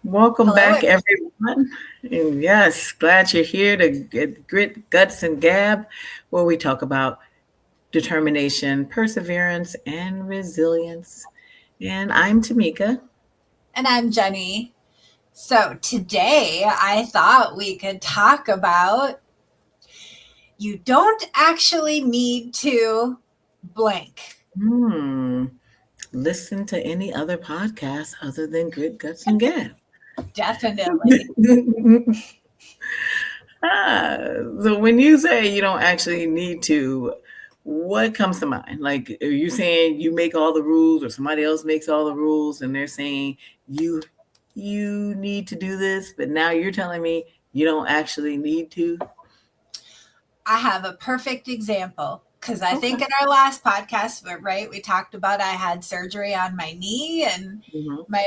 Welcome Hello. back, everyone. And yes, glad you're here to get Grit, Guts, and Gab, where we talk about determination, perseverance, and resilience. And I'm Tamika. And I'm Jenny. So today I thought we could talk about you don't actually need to blank. Hmm. Listen to any other podcast other than Grit, Guts, and Gab. Definitely. Ah, so when you say you don't actually need to, what comes to mind? Like, are you saying you make all the rules, or somebody else makes all the rules, and they're saying you you need to do this, but now you're telling me you don't actually need to? I have a perfect example because I think Okay. in our last podcast, right, we talked about I had surgery on my knee and Hmm. my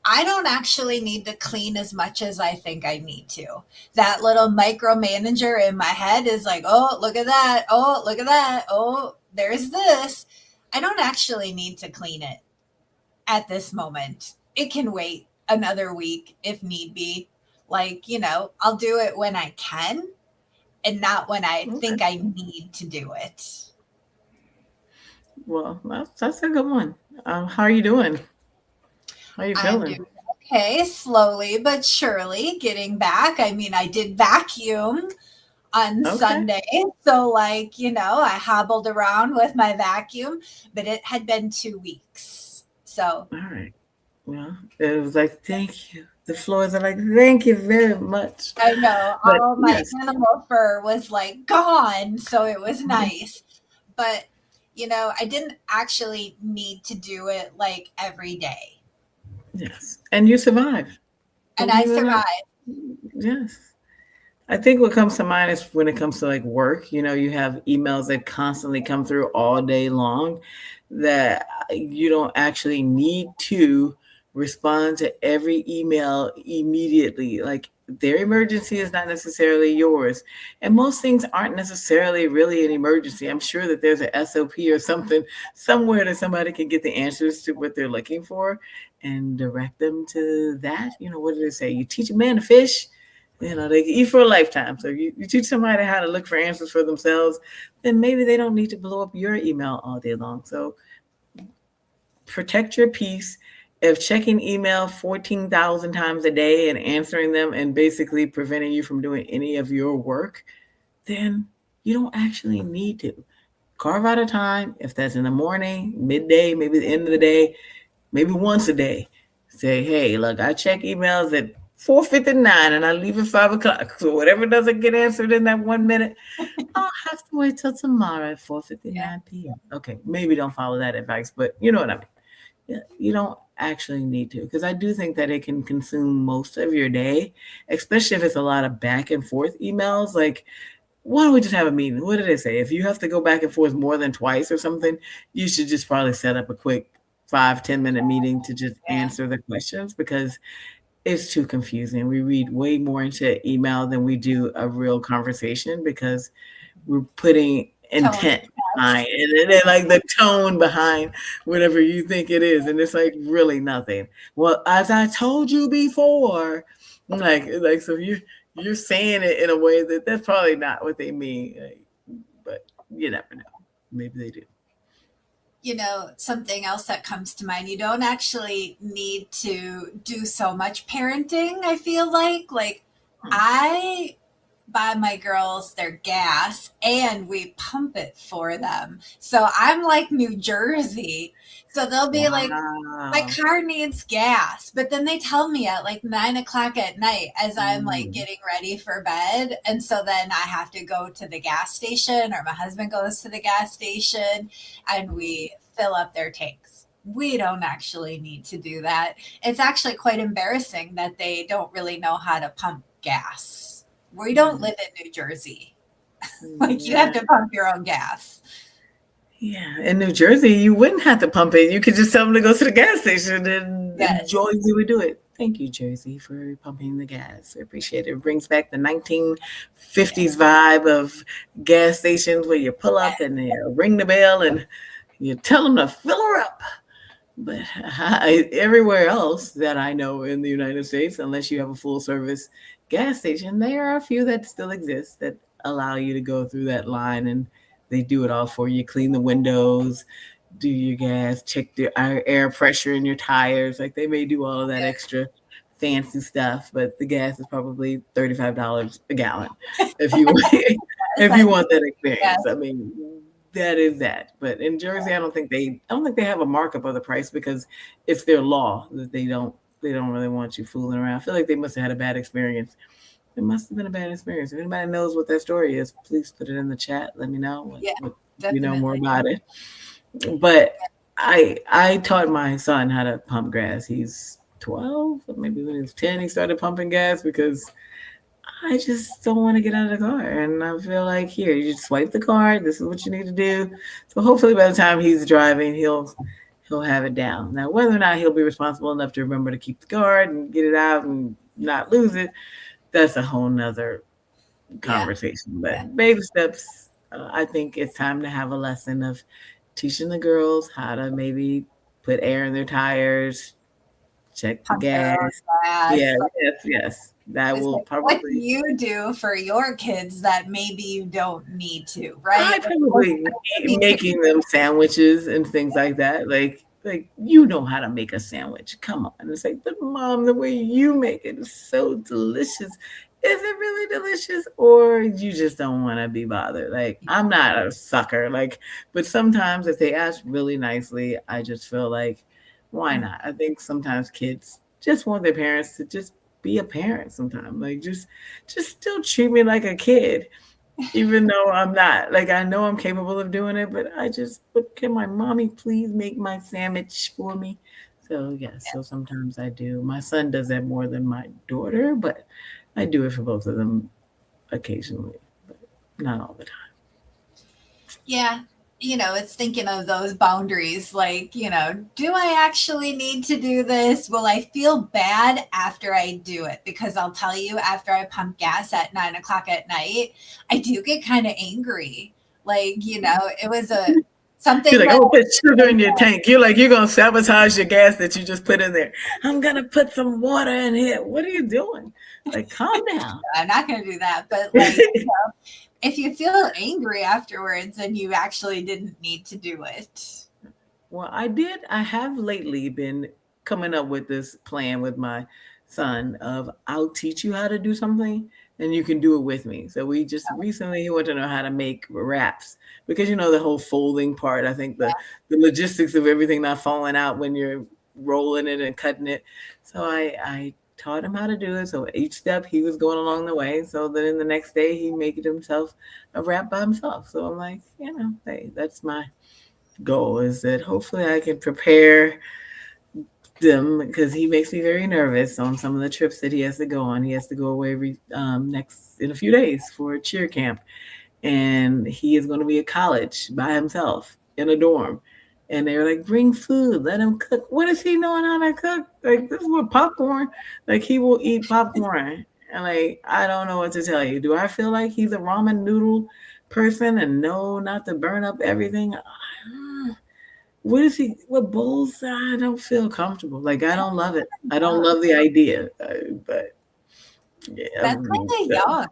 I don't actually need to clean as much as I think I need to. That little micromanager in my head is like, oh, look at that. Oh, look at that. Oh, there's this. I don't actually need to clean it at this moment. It can wait another week if need be. Like, I'll do it when I can and not when I Okay. think I need to do it. Well, that's a good one. How are you doing? How are you I'm doing feeling? okay, slowly but surely getting back. I mean, I did vacuum on Okay. Sunday. So, I hobbled around with my vacuum, but it had been 2 weeks. So, All right. Well, it was like, thank you. The floors are like, thank you very much. I know But all my yes, animal fur was like gone. So, it was mhm, nice. But, I didn't actually need to do it like every day. yes. And you survived. And I Believe it or not. survived. Yes. I think what comes to mind is when it comes to like work, you have emails that constantly come through all day long that you don't actually need to respond to every email immediately. Like their emergency is not necessarily yours. And most things aren't necessarily really an emergency. I'm sure that there's a SOP or something somewhere that somebody can get the answers to what they're looking for and direct them to that. What did they say? You teach a man to fish, they can eat for a lifetime. So you teach somebody how to look for answers for themselves, then maybe they don't need to blow up your email all day long. So protect your peace. If checking email 14,000 times a day and answering them and basically preventing you from doing any of your work, then you don't actually need to. Carve out a time, if that's in the morning, midday, maybe the end of the day, maybe once a day. Say, hey, look, I check emails at 4:59 and I leave at 5 o'clock. So whatever doesn't get answered in that 1 minute, I'll have to wait till tomorrow at Yeah. 4:59 p.m. Okay, maybe don't follow that advice, but you know what I mean. Yeah, you don't actually need to, because I do think that it can consume most of your day, especially if it's a lot of back and forth emails. Like, why don't we just have a meeting? What did they say? If you have to go back and forth more than twice or something, you should just probably set up a quick 5-10 minute meeting to just Yeah. answer the questions, because it's too confusing. We read way more into email than we do a real conversation, because we're putting Tone. intent behind Yes. it, and then like the tone behind whatever you think it is, and it's like really nothing. Well, as I told you before, like so you're saying it in a way that that's probably not what they mean, but you never know. Maybe they do. Something else that comes to mind, you don't actually need to do so much parenting, I feel like. Like, Hmm. I buy my girls their gas and we pump it for them. So I'm like New Jersey. So they'll be like, my Wow. car needs gas. But then they tell me at like 9 o'clock at night as I'm like Mm. getting ready for bed. And so then I have to go to the gas station, or my husband goes to the gas station and we fill up their tanks. We don't actually need to do that. It's actually quite embarrassing that they don't really know how to pump gas. We don't Mm, live in New Jersey. Like you have yeah. to pump your own gas. Yeah, in New Jersey, you wouldn't have to pump it. You could just tell them to go to the gas station and Yes. jointly would do it. Thank you, Jersey, for pumping the gas. I appreciate it. It brings back the 1950s vibe of gas stations where you pull up and you ring the bell and you tell them to fill her up. But everywhere else that I know in the United States, unless you have a full service gas station, there are a few that still exist that allow you to go through that line and they do it all for you. Clean the windows, do your gas, check the air pressure in your tires. Like they may do all of that extra fancy stuff, but the gas is probably $35 a gallon if you Yes, if I you think want that yes. experience. I mean, that is that. But in Jersey, I don't think they have a markup of the price because it's their law that they don't really want you fooling around. I feel like they must have had a bad experience. It must have been a bad experience. If anybody knows what that story is, please put it in the chat. Let me know Yeah, what you know more definitely. about it. But I taught my son how to pump gas. He's 12, or maybe when he was 10, he started pumping gas because I just don't want to get out of the car. And I feel like here, you just swipe the card. This is what you need to do. So hopefully by the time he's driving, he'll have it down. Now whether or not he'll be responsible enough to remember to keep the card and get it out and not lose it, that's a whole nother Yeah, conversation. yeah. But baby steps, I think it's time to have a lesson of teaching the girls how to maybe put air in their tires, check the Pump their gas. own Yeah, gas. Like, yes, yes. That it's will like, what do probably you do for your kids that maybe you don't need to, right? I Like, what probably do you need to making them sandwiches and things like that. Like you know how to make a sandwich. Come on. It's like, but mom, the way you make it is so delicious. Is it really delicious? Or you just don't want to be bothered? Like, I'm not a sucker. Like, but sometimes if they ask really nicely, I just feel like, why do? not? I think sometimes kids just want their parents to just be a parent sometimes. Like just still treat me like a kid even though I'm not. Like I know I'm capable of doing it, but but can my mommy please make my sandwich for me? So yes, so sometimes I do. My son does that more than my daughter, but I do it for both of them occasionally, but not all the time. Yeah. It's thinking of those boundaries. Like, do I actually need to do this? Will I feel bad after I do it? Because I'll tell you, after I pump gas at 9 o'clock at night, I do get kind of angry. Like, it was You're something like, that oh, put sugar I in your tank. You're like, you're gonna sabotage your gas that you just put in there. I'm gonna put some water in here. What are you doing? Like, calm down. I'm not going to do that. But like, if you feel angry afterwards and you actually didn't need to do it. Well, I have lately been coming up with this plan with my son of I'll teach you how to do something and you can do it with me. So we just recently he wanted to know how to make wraps because you know the whole folding part. I think the logistics of everything not falling out when you're rolling it and cutting it. So I taught him how to do it. So each step he was going along the way. So then the next day he made it himself a wrap by himself. So I'm like, hey, that's my goal is that hopefully I can prepare them because he makes me very nervous on some of the trips that he has to go on. He has to go away next in a few days for a cheer camp, and he is going to be at college by himself in a dorm. And they were like, "Bring food, let him cook." What is he knowing how to cook? Like this is what popcorn. Like he will eat popcorn, and like I don't know what to tell you. Do I feel like he's a ramen noodle person and know not to burn up everything? What is he? What bowls? I don't feel comfortable. Like I don't love it. I don't Young. love the idea. But yeah, That's kind of young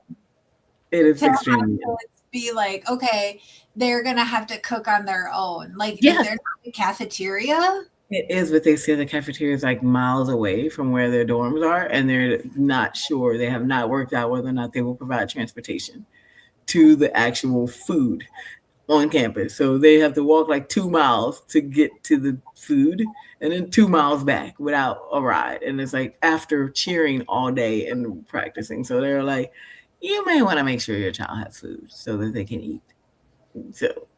it is to have extremely to be like, okay, they're going to have to cook on their own. Like, is yes. there not a cafeteria? It is, but they say the cafeteria is like miles away from where their dorms are, and they're not sure. They have not worked out whether or not they will provide transportation to the actual food on campus. So they have to walk like 2 miles to get to the food and then 2 miles back without a ride. And it's like after cheering all day and practicing. So they're like, you may want to make sure your child has food so that they can eat. So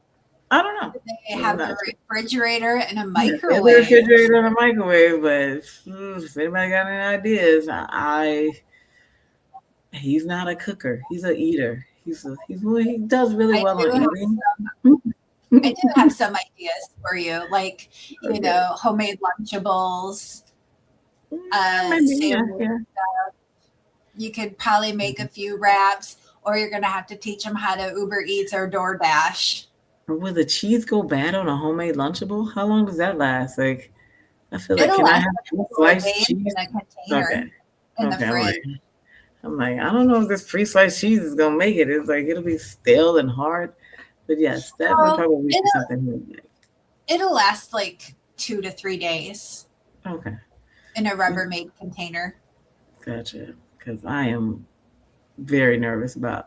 I don't know. They I'm have a not sure. refrigerator and a Yeah, they have the microwave. refrigerator and a microwave, but if anybody got any ideas, He's not a cooker. He's a eater. He does really I well do on have eating. I do have some ideas for you, like, Okay. homemade Lunchables, Yeah, maybe. Yeah, sandwich. yeah. You could probably make a few wraps, or you're gonna have to teach them how to Uber Eats or DoorDash. Will the cheese go bad on a homemade Lunchable? How long does that last? Like, I feel like, It'll can I last have a couple of pre-sliced days cheese? in a Okay. container in the Okay. fridge. I'm like, I don't know if this pre-sliced cheese is gonna make it. It's like it'll be stale and hard. But yes, that would Well, probably be it'll something he would like. it'll last like 2 to 3 days Okay. in a Mm, Rubbermaid container. gotcha. Because I am very nervous about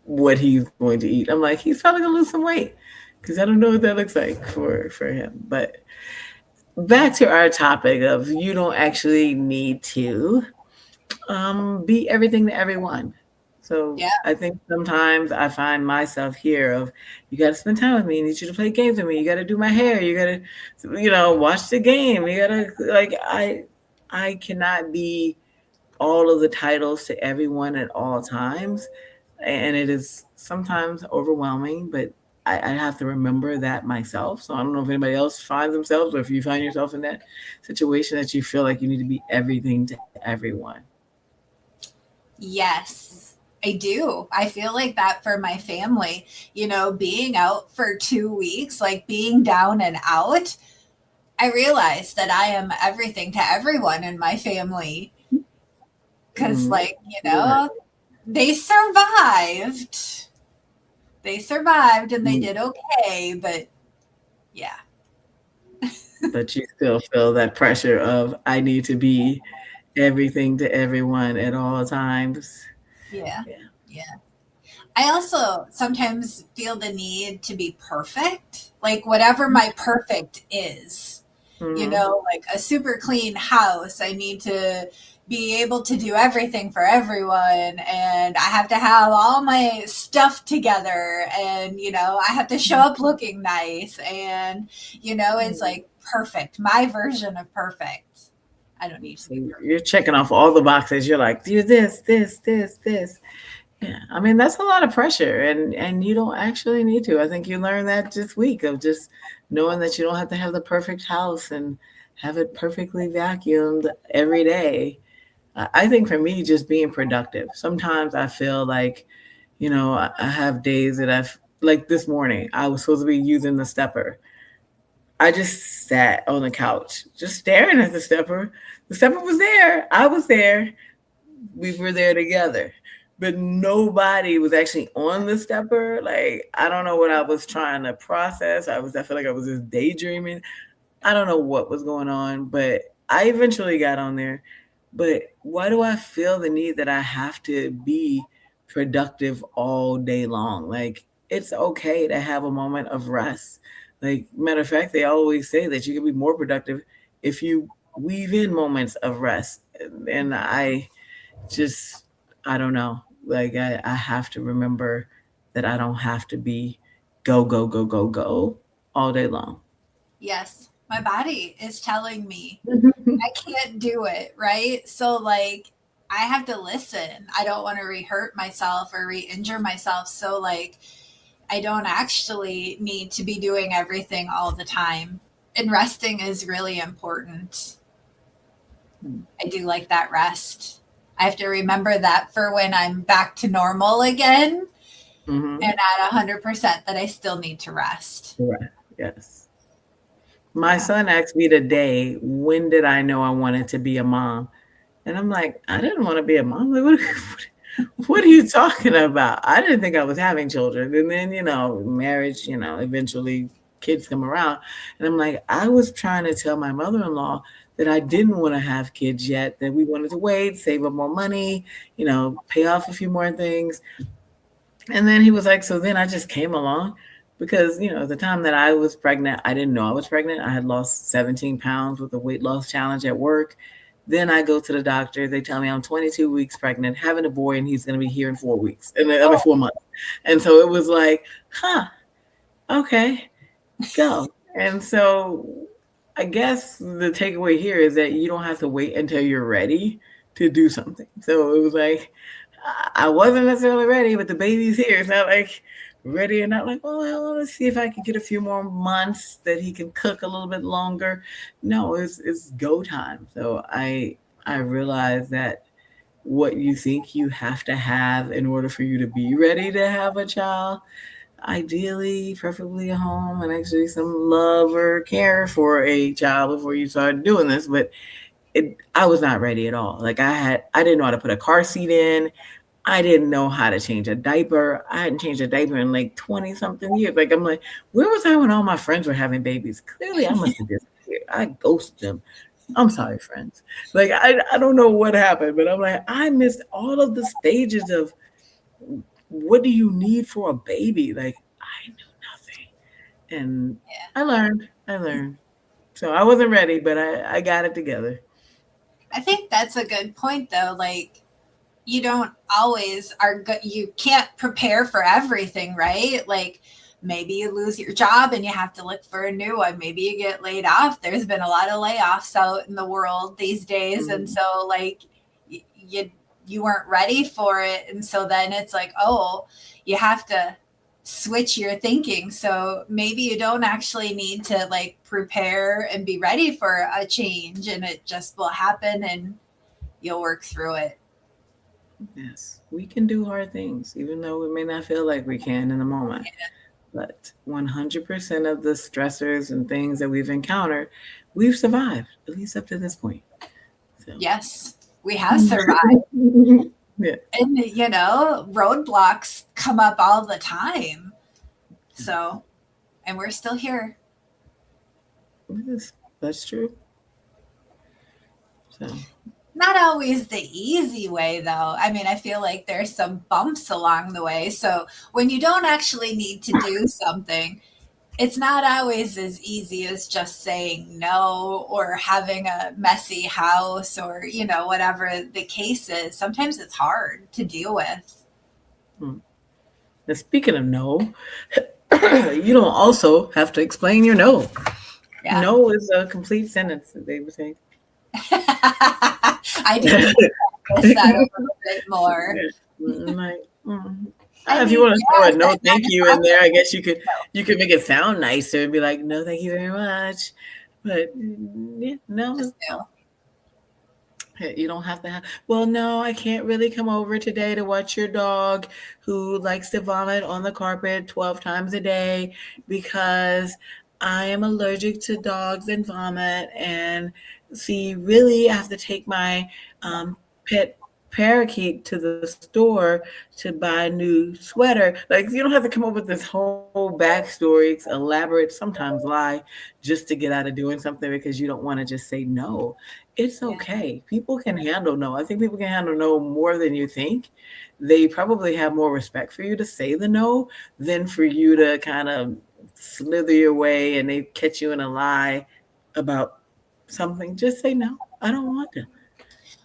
what he's going to eat. I'm like, he's probably gonna lose some weight because I don't know what that looks like for him. But back to our topic of you don't actually need to be everything to everyone. So Yeah. I think sometimes I find myself here of you got to spend time with me. I need you to play games with me. You got to do my hair. You got to, watch the game. You got to like I cannot be all of the titles to everyone at all times, and it is sometimes overwhelming. But I have to remember that myself. So I don't know if anybody else finds themselves, or if you find yourself in that situation that you feel like you need to be everything to everyone. Yes, I do. I feel like that for my family. Being out for 2 weeks, like being down and out, I realized that I am everything to everyone in my family. Cause Mm-hmm. like, Right. they survived. They survived and they Mm, did okay, but yeah. but you still feel that pressure of I need to be everything to everyone at all times. Yeah. Yeah. Yeah. I also sometimes feel the need to be perfect, like whatever my perfect is. Mm-hmm. Like a super clean house. I need to be able to do everything for everyone, and I have to have all my stuff together, and I have to show up looking nice, and it's like perfect, my version of perfect. I don't need to So be perfect. you're checking off all the boxes. You're like, do this. Yeah. I mean, that's a lot of pressure, and you don't actually need to. I think you learned that this week of just knowing that you don't have to have the perfect house and have it perfectly vacuumed every day. I think for me, just being productive. Sometimes I feel like, I have days that I've like this morning. I was supposed to be using the stepper. I just sat on the couch, just staring at the stepper. The stepper was there. I was there. We were there together. But nobody was actually on the stepper. Like, I don't know what I was trying to process. I feel like I was just daydreaming. I don't know what was going on, but I eventually got on there. But why do I feel the need that I have to be productive all day long? Like, it's okay to have a moment of rest. Like, matter of fact, they always say that you can be more productive if you weave in moments of rest. And just, I don't know. Like, I have to remember that I don't have to be go all day long. Yes, my body is telling me I can't do it, right? So like I have to listen. I don't want to re-hurt myself or re-injure myself. So like I don't actually need to be doing everything all the time. And resting is really important. I do like that rest. I have to remember that for when I'm back to normal again Mm-hmm. and at 100% that I still need to rest. Right. Yes. My Yeah. son asked me today, when did I know I wanted to be a mom? And I'm like, I didn't want to be a mom. Like, what are you talking about? I didn't think I was having children. And then, marriage, eventually kids come around. And I'm like, I was trying to tell my mother in law that I didn't want to have kids yet, that we wanted to wait, save up more money, pay off a few more things. And then he was like, so then I just came along because, at the time that I was pregnant, I didn't know I was pregnant. I had lost 17 pounds with a weight loss challenge at work. Then I go to the doctor. They tell me I'm 22 weeks pregnant, having a boy, and he's going to be here in 4 weeks. And then, I mean, Oh, 4 months. And so it was like, huh, okay, go. And so I guess the takeaway here is that you don't have to wait until you're ready to do something. So it was like I wasn't necessarily ready, but the baby's here. It's not like ready and not like, oh, well, let's see if I can get a few more months that he can cook a little bit longer. No, it's go time. So I realized that what you think you have to have in order for you to be ready to have a child, ideally, preferably a home and actually some love or care for a child before you start doing this. But I was not ready at all. Like I didn't know how to put a car seat in. I didn't know how to change a diaper. I hadn't changed a diaper in like 20 something years. Like I'm like, where was I when all my friends were having babies? Clearly I must have disappeared. I ghosted them. I'm sorry, friends. Like I don't know what happened, but I'm like, I missed all of the stages of what do you need for a baby? Like I knew nothing. And I learned. So I wasn't ready, but I got it together. I think that's a good point though. Like you don't always are good. You can't prepare for everything, right? Like maybe you lose your job and you have to look for a new one. Maybe you get laid off. There's been a lot of layoffs out in the world these days, and Mhm. so like you you weren't ready for it, and so then it's like, oh, you have to switch your thinking. So maybe you don't actually need to like prepare and be ready for a change, and it just will happen, and you'll work through it. Yes, we can do hard things, even though we may not feel like we can in the moment. But 100% of the stressors and things that we've encountered, we've survived, at least up to this point. So, Yes, we have survived. yeah, And, roadblocks come up all the time. So, and we're still here. yes, that's true. So, Not always the easy way, though. I mean, I feel like there's some bumps along the way. So, when you don't actually need to do something, it's not always as easy as just saying no or having a messy house or, whatever the case is. Sometimes it's hard to deal with. mm. Now, speaking of no, you don't also have to explain your no. Yeah. No is a complete sentence, as they would say. I do need to practice that a little bit more. Yeah. Like, I if you mean, want to throw a yes, no I thank kind of you in have there, to I guess know. you could make it sound nicer and be like, no, thank you very much. But yeah, no, Just do. you don't have to have. Well, no, I can't really come over today to watch your dog who likes to vomit on the carpet 12 times a day because I am allergic to dogs and vomit. And see, really, I have to take my pet parakeet to the store to buy a new sweater. Like, you don't have to come up with this whole backstory, elaborate, sometimes lie, just to get out of doing something because you don't want to just say no. It's Yeah. okay. People can handle no. I think people can handle no more than you think. They probably have more respect for you to say the no than for you to kind of slither your way and they catch you in a lie about something. Just say no. I don't want to.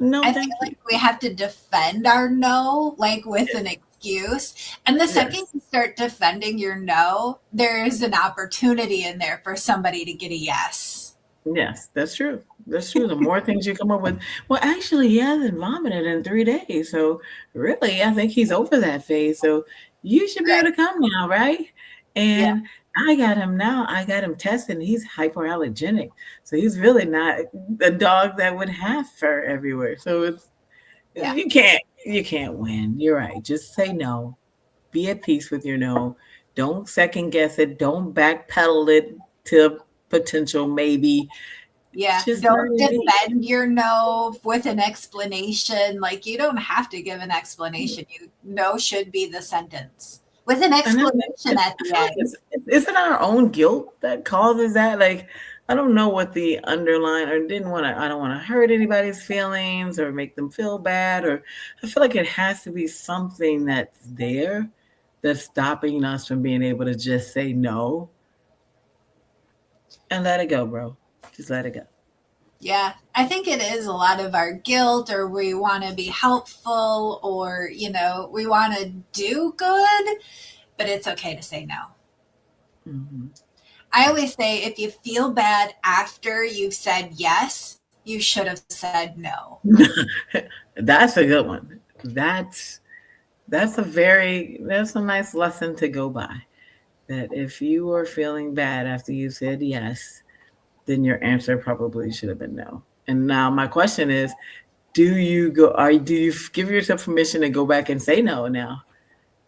No, I feel thank like you. we have to defend our no, like with an excuse. And the second Yes. you start defending your no, there's an opportunity in there for somebody to get a yes. Yes, that's true. That's true. The more things you come up with, well, actually, he hasn't vomited in 3 days. So, really, I think he's over that phase. So, you should be able Right. to come now, right? Yeah. And I got him now. I got him tested. And he's hypoallergenic. So, he's really not a dog that would have fur everywhere. So, Yeah. you can't win. You're right. Just say no. Be at peace with your no. Don't second guess it. Don't backpedal it to potential maybe. Yeah. Just let Don't it be. defend your no with an explanation. Like you don't have to give an explanation. You no should be the sentence with an And explanation at I the feel like end. is it our own guilt that causes that? Like, I don't know what the underlying or didn't want to. I don't want to hurt anybody's feelings or make them feel bad. Or I feel like it has to be something that's there that's stopping us from being able to just say no and let it go, bro. Just let it go. Yeah, I think it is a lot of our guilt, or we want to be helpful, or, we want to do good, but it's okay to say no. Hmm. I always say if you feel bad after you've said yes, You should have said no. That's a good one. That's a nice lesson to go by. That if you were feeling bad after you said yes, then your answer probably should have been no. And now my question is, do you give yourself permission to go back and say no now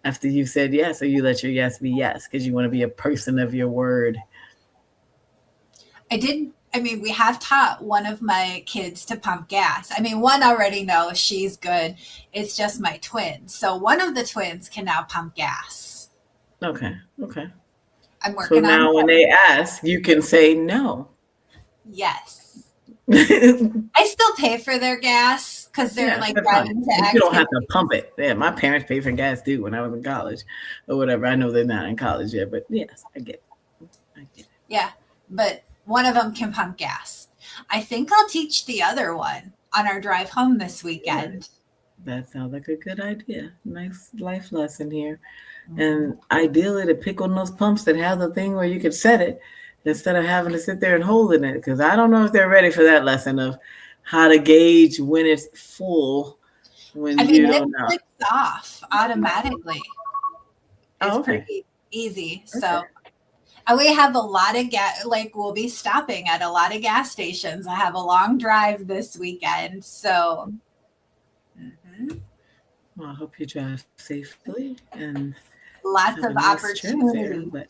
after you've said yes, or you let your yes be yes because you want to be a person of your word? I did. I mean, we have taught one of my kids to pump gas. I mean, one already knows she's good. It's just my twins. So one of the twins can now pump gas. Okay, okay. I'm So working on now when that. they ask, you can say no. Yes. Yeah, I still pay for their gas because they're like that's fine. driving to But you don't have to pump activities. it. Yeah, my parents paid for gas too when I was in college or whatever. I know they're not in college yet, but yes, I get it. I get Yeah. But one of them can pump gas. I think I'll teach the other one on our drive home this it. Yeah, weekend. that sounds like a good idea. Nice life lesson here. Mhm. And ideally to pick on those pumps that have the thing where you could set it instead of having to sit there and holding it. Because I don't know if they're ready for that lesson of how to gauge when it's full when I mean, you it don't know. clicks off automatically. It's Oh, okay. pretty easy. Okay. So, and we have a lot of gas, like, we'll be stopping at a lot of gas stations. I have a long drive this weekend. So, mhm, Well, I hope you drive safely and have lots a of nice trip there. opportunity. But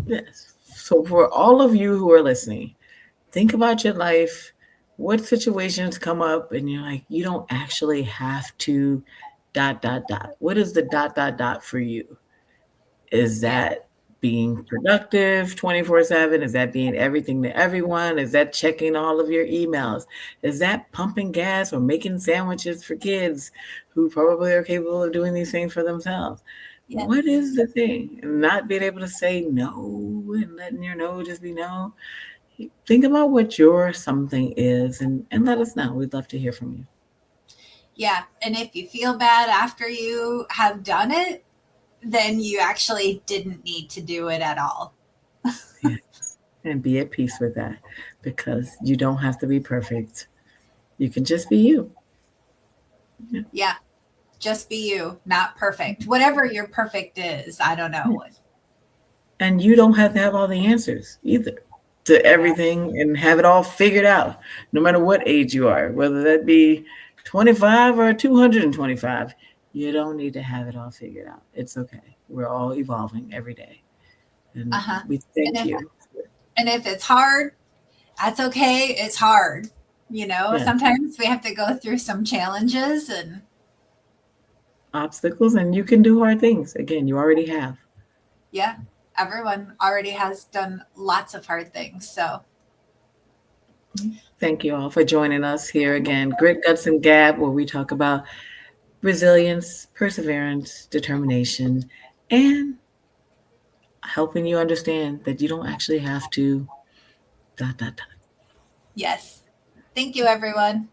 yes. So for all of you who are listening, think about your life. What situations come up and you're like, you don't actually have to dot dot dot. What is the dot dot dot for you? Is Yeah. that being productive 24/7? Is that being everything to everyone? Is that checking all of your emails? Is that pumping gas or making sandwiches for kids who probably are capable of doing these things for themselves? What Yes. is the thing? And not being able to say no and letting your no just be no. Think about what your something is and let us know. We'd love to hear from you. Yeah. And if you feel bad after you have done it, then you actually didn't need to do it at all. Yeah. And be at peace with that because you don't have to be perfect. You can just be you. Yeah. Yeah. Just be you, not perfect. Whatever your perfect is, I don't know Yeah. what. And you don't have to have all the answers either to Yeah. everything and have it all figured out, no matter what age you are, whether that be 25 or 225. You don't need to have it all figured out. It's okay. We're all evolving every day. And Uh-huh. we And thank if you. and if it's hard, that's okay. It's hard. You know, Yeah. sometimes we have to go through some challenges and Obstacles, and you can do hard things. Again, you already have. yeah, everyone already has done lots of hard things. So, Thank you all for joining us here again. Grit, Guts, and Gab, where we talk about resilience, perseverance, determination, and helping you understand that you don't actually have to dot dot dot. yes. Thank you everyone.